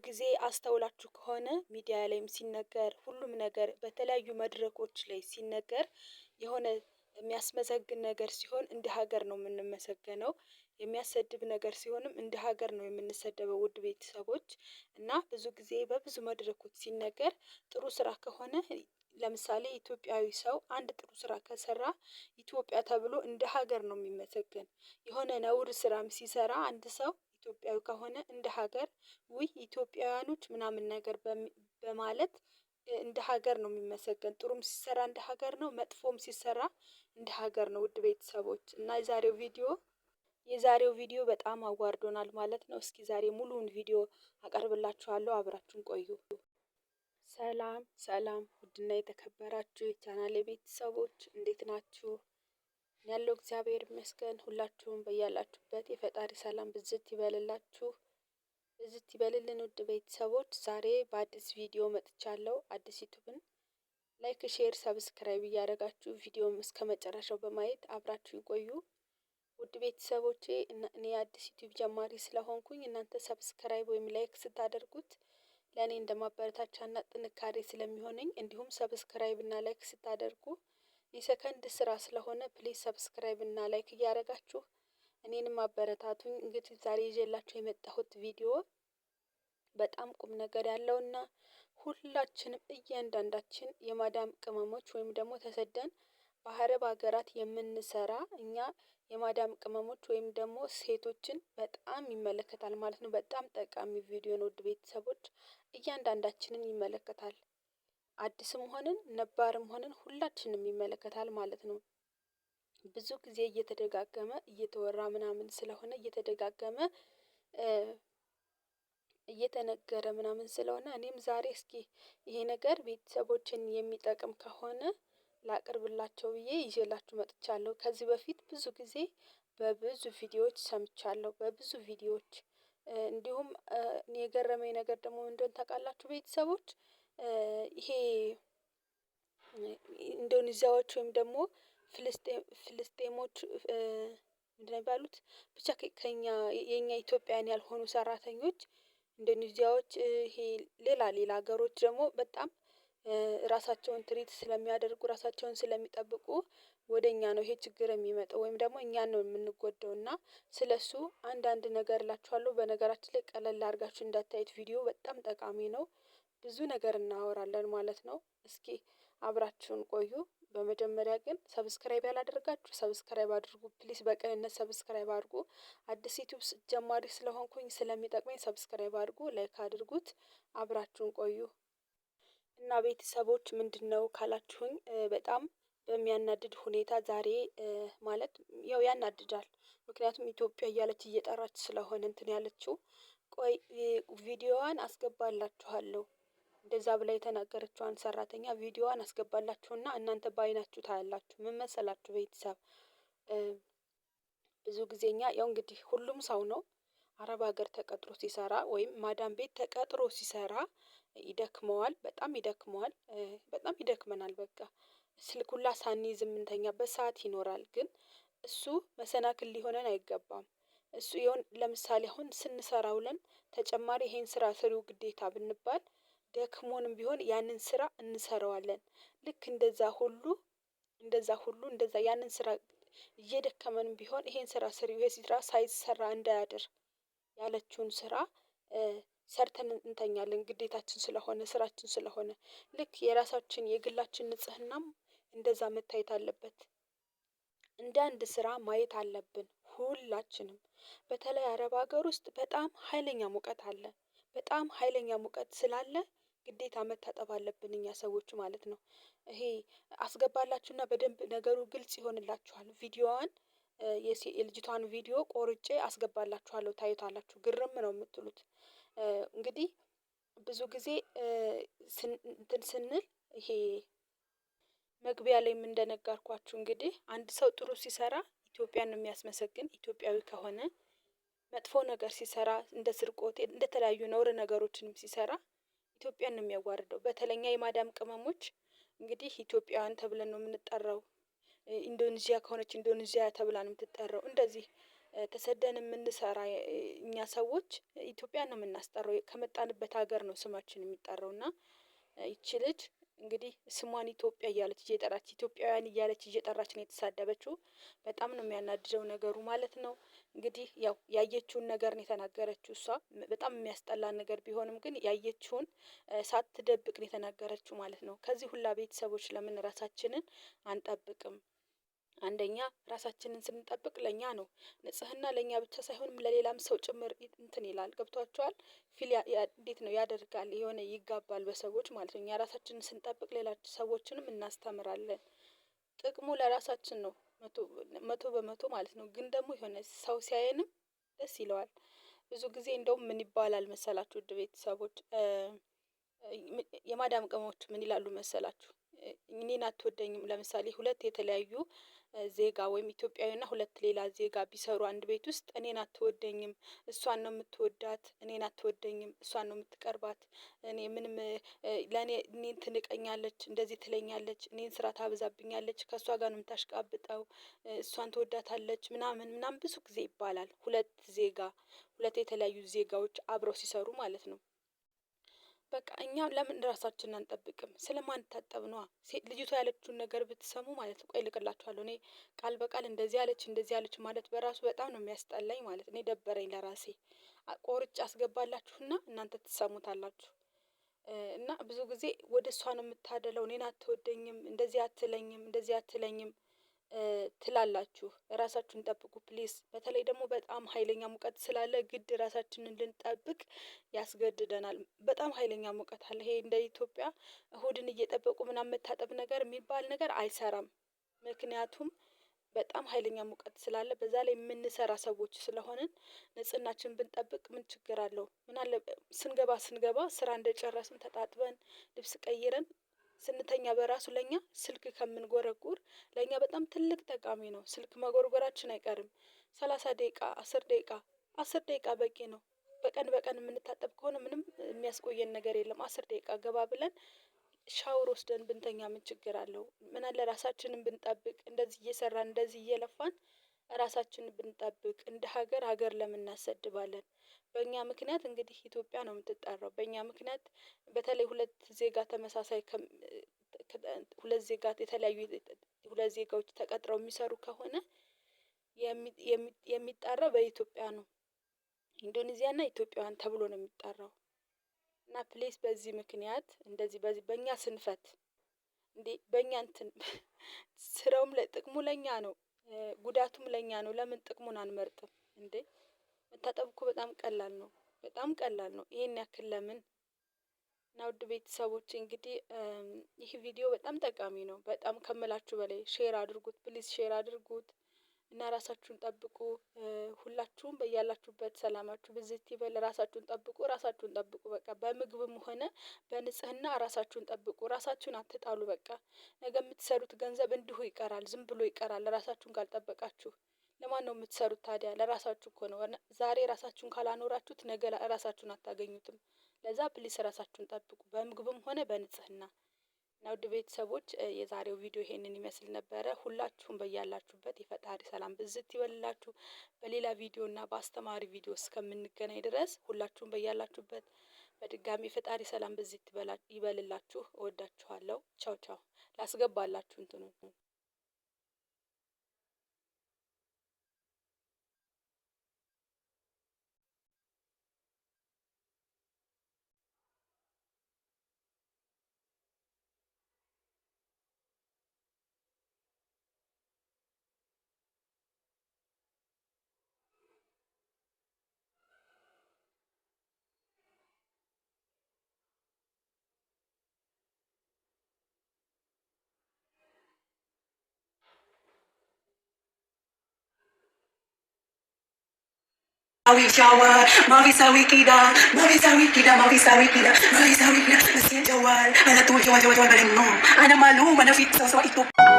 ጊዜ አስተውላችሁ ከሆነ ሚዲያ ላይም ሲነገር ሁሉም ነገር በተለያዩ መድረኮች ላይ ሲነገር የሆነ የሚያስመሰግን ነገር ሲሆን እንደ ሀገር ነው የምንመሰገነው። የሚያሰድብ ነገር ሲሆንም እንደ ሀገር ነው የምንሰደበው። ውድ ቤተሰቦች እና ብዙ ጊዜ በብዙ መድረኮች ሲነገር ጥሩ ስራ ከሆነ ለምሳሌ ኢትዮጵያዊ ሰው አንድ ጥሩ ስራ ከሰራ ኢትዮጵያ ተብሎ እንደ ሀገር ነው የሚመሰገን። የሆነ ነውር ስራም ሲሰራ አንድ ሰው ኢትዮጵያዊ ከሆነ እንደ ሀገር ውይ ኢትዮጵያውያኖች ምናምን ነገር በማለት እንደ ሀገር ነው የሚመሰገን። ጥሩም ሲሰራ እንደ ሀገር ነው መጥፎም ሲሰራ እንደ ሀገር ነው። ውድ ቤተሰቦች እና የዛሬው ቪዲዮ በጣም አዋርዶናል ማለት ነው። እስኪ ዛሬ ሙሉውን ቪዲዮ አቀርብላችኋለሁ አብራችሁን ቆዩ። ሰላም ሰላም ውድና የተከበራችሁ የቻናሌ ቤተሰቦች እንዴት ናችሁ? ያለው እግዚአብሔር ይመስገን። ሁላችሁም በያላችሁበት የፈጣሪ ሰላም ብዝት ይበልላችሁ ብዝት ይበልልን። ውድ ቤተሰቦች ዛሬ በአዲስ ቪዲዮ መጥቻለሁ። አዲስ ዩቱብን ላይክ፣ ሼር፣ ሰብስክራይብ እያደረጋችሁ ቪዲዮም እስከ መጨረሻው በማየት አብራችሁ ይቆዩ። ውድ ቤተሰቦቼ እኔ አዲስ ዩቲዩብ ጀማሪ ስለሆንኩኝ እናንተ ሰብስክራይብ ወይም ላይክ ስታደርጉት ለእኔ እንደማበረታቻና ጥንካሬ ስለሚሆነኝ እንዲሁም ሰብስክራይብ እና ላይክ ስታደርጉ የሰከንድ ስራ ስለሆነ ፕሊዝ ሰብስክራይብ እና ላይክ እያደረጋችሁ እኔንም አበረታቱኝ። እንግዲህ ዛሬ ይዤላችሁ የመጣሁት ቪዲዮ በጣም ቁም ነገር ያለውና ሁላችንም እያንዳንዳችን የማዳም ቅመሞች ወይም ደግሞ ተሰደን በአረብ ሀገራት የምንሰራ እኛ የማዳም ቅመሞች ወይም ደግሞ ሴቶችን በጣም ይመለከታል ማለት ነው። በጣም ጠቃሚ ቪዲዮ ነው። ውድ ቤተሰቦች እያንዳንዳችንን ይመለከታል። አዲስም ሆንን ነባርም ሆንን ሁላችንም ይመለከታል ማለት ነው። ብዙ ጊዜ እየተደጋገመ እየተወራ ምናምን ስለሆነ እየተነገረ ምናምን ስለሆነ እኔም ዛሬ እስኪ ይሄ ነገር ቤተሰቦችን የሚጠቅም ከሆነ ላቅርብላቸው ብዬ ይዤላችሁ መጥቻለሁ። ከዚህ በፊት ብዙ ጊዜ በብዙ ቪዲዮዎች ሰምቻለሁ። በብዙ ቪዲዮዎች እንዲሁም የገረመኝ ነገር ደግሞ ምን እንደሆነ ታውቃላችሁ ቤተሰቦች? ይሄ ኢንዶኔዥያዎች ወይም ደግሞ ፍልስጤሞች ምንድነው የሚባሉት? ብቻ ከእኛ የኛ ኢትዮጵያውያን ያልሆኑ ሰራተኞች ኢንዶኔዥያዎች ይሄ ሌላ ሀገሮች ደግሞ በጣም ራሳቸውን ትሪት ስለሚያደርጉ ራሳቸውን ስለሚጠብቁ ወደ እኛ ነው ይሄ ችግር የሚመጣው ወይም ደግሞ እኛን ነው የምንጎዳው። እና ስለሱ አንዳንድ ነገር እላችኋለሁ። በነገራችን ላይ ቀለል አድርጋችሁ እንዳታዩት ቪዲዮ በጣም ጠቃሚ ነው። ብዙ ነገር እናወራለን ማለት ነው። እስኪ አብራችሁን ቆዩ። በመጀመሪያ ግን ሰብስክራይብ ያላደረጋችሁ ሰብስክራይብ አድርጉ ፕሊስ። በቅንነት ሰብስክራይብ አድርጉ። አዲስ ዩቲዩብ ጀማሪ ስለሆንኩኝ ስለሚጠቅመኝ ሰብስክራይብ አድርጉ፣ ላይክ አድርጉት። አብራችሁን ቆዩ። እና ቤተሰቦች ምንድነው ካላችሁኝ በጣም በሚያናድድ ሁኔታ ዛሬ ማለት ያው ያናድዳል። ምክንያቱም ኢትዮጵያ እያለች እየጠራች ስለሆነ እንትን ያለችው ቆይ ቪዲዮዋን አስገባላችኋለሁ። እንደዛ ብላ የተናገረችዋን ሰራተኛ ቪዲዮዋን አስገባላችሁና እናንተ በአይናችሁ ታያላችሁ። ምን መሰላችሁ ቤተሰብ? ብዙ ጊዜ እኛ ያው እንግዲህ ሁሉም ሰው ነው አረብ ሀገር ተቀጥሮ ሲሰራ ወይም ማዳም ቤት ተቀጥሮ ሲሰራ ይደክመዋል፣ በጣም ይደክመዋል፣ በጣም ይደክመናል። በቃ ስልክ ሁላ ሳንይዝ የምንተኛበት ሰዓት ይኖራል። ግን እሱ መሰናክል ሊሆነን አይገባም። እሱ ይሁን ለምሳሌ አሁን ስንሰራ ውለን ተጨማሪ ይሄን ስራ ስሪው ግዴታ ብንባል ደክሞንም ቢሆን ያንን ስራ እንሰራዋለን። ልክ እንደዛ ያንን ስራ እየደከመንም ቢሆን ይሄን ስራ ስሪው ይሄ ስራ ሳይሰራ እንዳያድር ያለችውን ስራ ሰርተን እንተኛለን። ግዴታችን ስለሆነ ስራችን ስለሆነ ልክ የራሳችን የግላችን ንጽህናም እንደዛ መታየት አለበት። እንደ አንድ ስራ ማየት አለብን ሁላችንም። በተለይ አረብ ሀገር ውስጥ በጣም ሀይለኛ ሙቀት አለ። በጣም ሀይለኛ ሙቀት ስላለ ግዴታ መታጠብ አለብን እኛ ሰዎች ማለት ነው። ይሄ አስገባላችሁና በደንብ ነገሩ ግልጽ ይሆንላችኋል። ቪዲዮዋን የልጅቷን ቪዲዮ ቆርጬ አስገባላችኋለሁ ታዩታላችሁ። ግርም ነው የምትሉት። እንግዲህ ብዙ ጊዜ እንትን ስንል ይሄ መግቢያ ላይም እንደነገርኳችሁ እንግዲህ አንድ ሰው ጥሩ ሲሰራ ኢትዮጵያን ነው የሚያስመሰግን። ኢትዮጵያዊ ከሆነ መጥፎ ነገር ሲሰራ እንደ ስርቆት እንደተለያዩ ነውር ነገሮችንም ሲሰራ ኢትዮጵያን ነው የሚያዋርደው። በተለይ እኛ የማዳም ቅመሞች እንግዲህ ኢትዮጵያውያን ተብለን ነው የምንጠራው። ኢንዶኔዥያ ከሆነች ኢንዶኔዥያ ተብላ ነው የምትጠራው። እንደዚህ ተሰደን የምንሰራ እኛ ሰዎች ኢትዮጵያ ነው የምናስጠራው። ከመጣንበት ሀገር ነው ስማችን የሚጠራው። እና ይቺ ልጅ እንግዲህ ስሟን ኢትዮጵያ እያለች እየጠራች ኢትዮጵያውያን እያለች እየጠራች ነው የተሳደበችው። በጣም ነው የሚያናድደው ነገሩ ማለት ነው። እንግዲህ ያው ያየችውን ነገር ነው የተናገረችው። እሷ በጣም የሚያስጠላ ነገር ቢሆንም ግን ያየችውን ሳትደብቅ ነው የተናገረችው ማለት ነው። ከዚህ ሁላ ቤተሰቦች ለምን ራሳችንን አንጠብቅም? አንደኛ ራሳችንን ስንጠብቅ ለኛ ነው ንጽህና ለኛ ብቻ ሳይሆን ለሌላም ሰው ጭምር እንትን ይላል። ገብቷችኋል? እንዴት ነው ያደርጋል የሆነ ይጋባል በሰዎች ማለት ነው። እኛ ራሳችንን ስንጠብቅ ሌላ ሰዎችንም እናስተምራለን። ጥቅሙ ለራሳችን ነው መቶ በመቶ ማለት ነው። ግን ደግሞ የሆነ ሰው ሲያየንም ደስ ይለዋል። ብዙ ጊዜ እንደውም ምን ይባላል መሰላችሁ ውድ ቤተሰቦች? የማዳም ቅመሞች ምን ይላሉ መሰላችሁ? እኔን አትወደኝም። ለምሳሌ ሁለት የተለያዩ ዜጋ ወይም ኢትዮጵያዊና ሁለት ሌላ ዜጋ ቢሰሩ አንድ ቤት ውስጥ እኔን አትወደኝም፣ እሷን ነው የምትወዳት፣ እኔን አትወደኝም፣ እሷን ነው የምትቀርባት፣ እኔ ምንም ለእኔ እኔን ትንቀኛለች፣ እንደዚህ ትለኛለች፣ እኔን ስራ ታበዛብኛለች፣ ከእሷ ጋር ነው የምታሽቃብጠው፣ እሷን ትወዳታለች ምናምን ምናምን ብዙ ጊዜ ይባላል። ሁለት የተለያዩ ዜጋዎች አብረው ሲሰሩ ማለት ነው። በቃ እኛ ለምን ራሳችንን አንጠብቅም? ስለማንታጠብ ነዋ። ልጅቷ ያለችውን ነገር ብትሰሙ ማለት ነው። ቆይ እልክላችኋለሁ። እኔ ቃል በቃል እንደዚህ አለች ማለት በራሱ በጣም ነው የሚያስጠላኝ ማለት ነው። ደበረኝ ለራሴ። ቆርጬ አስገባላችሁና እናንተ ትሰሙታላችሁ። እና ብዙ ጊዜ ወደ እሷ ነው የምታደለው። እኔን አትወደኝም፣ እንደዚህ አትለኝም፣ እንደዚህ አትለኝም ትላላችሁ። ራሳችሁን ጠብቁ ፕሊስ። በተለይ ደግሞ በጣም ሀይለኛ ሙቀት ስላለ ግድ ራሳችንን ልንጠብቅ ያስገድደናል። በጣም ሀይለኛ ሙቀት አለ። ይሄ እንደ ኢትዮጵያ እሁድን እየጠበቁ ምናምን መታጠብ ነገር የሚባል ነገር አይሰራም። ምክንያቱም በጣም ሀይለኛ ሙቀት ስላለ በዛ ላይ የምንሰራ ሰዎች ስለሆንን ንጽህናችን ብንጠብቅ ምን ችግር አለው? ምን አለ ስንገባ ስራ እንደጨረስን ተጣጥበን ልብስ ቀይረን ስንተኛ በራሱ ለኛ ስልክ ከምንጎረጉር ለኛ በጣም ትልቅ ጠቃሚ ነው። ስልክ መጎርጎራችን አይቀርም። 30 ደቂቃ 10 ደቂቃ በቂ ነው። በቀን የምንታጠብ ከሆነ ምንም የሚያስቆየን ነገር የለም። 10 ደቂቃ ገባ ብለን ሻወር ወስደን ብንተኛ ምን ችግር አለው? ምን አለ ራሳችንን ብንጠብቅ፣ እንደዚህ እየሰራን እንደዚህ እየለፋን ራሳችንን ብንጠብቅ። እንደ ሀገር ለምን እናሰድባለን? በእኛ ምክንያት እንግዲህ ኢትዮጵያ ነው የምትጠራው። በእኛ ምክንያት በተለይ ሁለት ዜጋ ተመሳሳይ ሁለት ዜጋ የተለያዩ ሁለት ዜጋዎች ተቀጥረው የሚሰሩ ከሆነ የሚጠራው በኢትዮጵያ ነው። ኢንዶኔዚያ እና ኢትዮጵያውያን ተብሎ ነው የሚጠራው። እና ፕሌስ በዚህ ምክንያት እንደዚህ በእኛ ስንፈት በእኛ እንትን ስራውም ጥቅሙ ለኛ ነው፣ ጉዳቱም ለኛ ነው። ለምን ጥቅሙን አንመርጥም እንዴ? መታጠብ እኮ በጣም ቀላል ነው። በጣም ቀላል ነው። ይሄን ያክል ለምን? እና ውድ ቤተሰቦች እንግዲህ ይህ ቪዲዮ በጣም ጠቃሚ ነው። በጣም ከምላችሁ በላይ ሼር አድርጉት ፕሊዝ፣ ሼር አድርጉት እና ራሳችሁን ጠብቁ። ሁላችሁም በያላችሁበት ሰላማችሁ ብዝት ይበል። ራሳችሁን ጠብቁ። በቃ በምግብም ሆነ በንጽህና ራሳችሁን ጠብቁ። ራሳችሁን አትጣሉ። በቃ ነገ የምትሰሩት ገንዘብ እንዲሁ ይቀራል፣ ዝም ብሎ ይቀራል። ራሳችሁን ካልጠበቃችሁ ለማን ነው የምትሰሩት ታዲያ? ለራሳችሁ እኮ ነው። ዛሬ ራሳችሁን ካላኖራችሁት ነገ ራሳችሁን አታገኙትም። ለዛ ፕሊስ ራሳችሁን ጠብቁ፣ በምግብም ሆነ በንጽህና። እና ውድ ቤተሰቦች የዛሬው ቪዲዮ ይሄንን ይመስል ነበረ። ሁላችሁም በያላችሁበት የፈጣሪ ሰላም ብዝት ይበልላችሁ። በሌላ ቪዲዮ እና በአስተማሪ ቪዲዮ እስከምንገናኝ ድረስ ሁላችሁም በያላችሁበት በድጋሚ የፈጣሪ ሰላም ብዝት ይበልላችሁ። እወዳችኋለሁ። ቻው ቻው። ላስገባላችሁ እንትኑ Mavisa wikida, Mavisa wikida, Masiya jawal, Ana tu jawal, Baling no, Ana maluma na fit sa ito.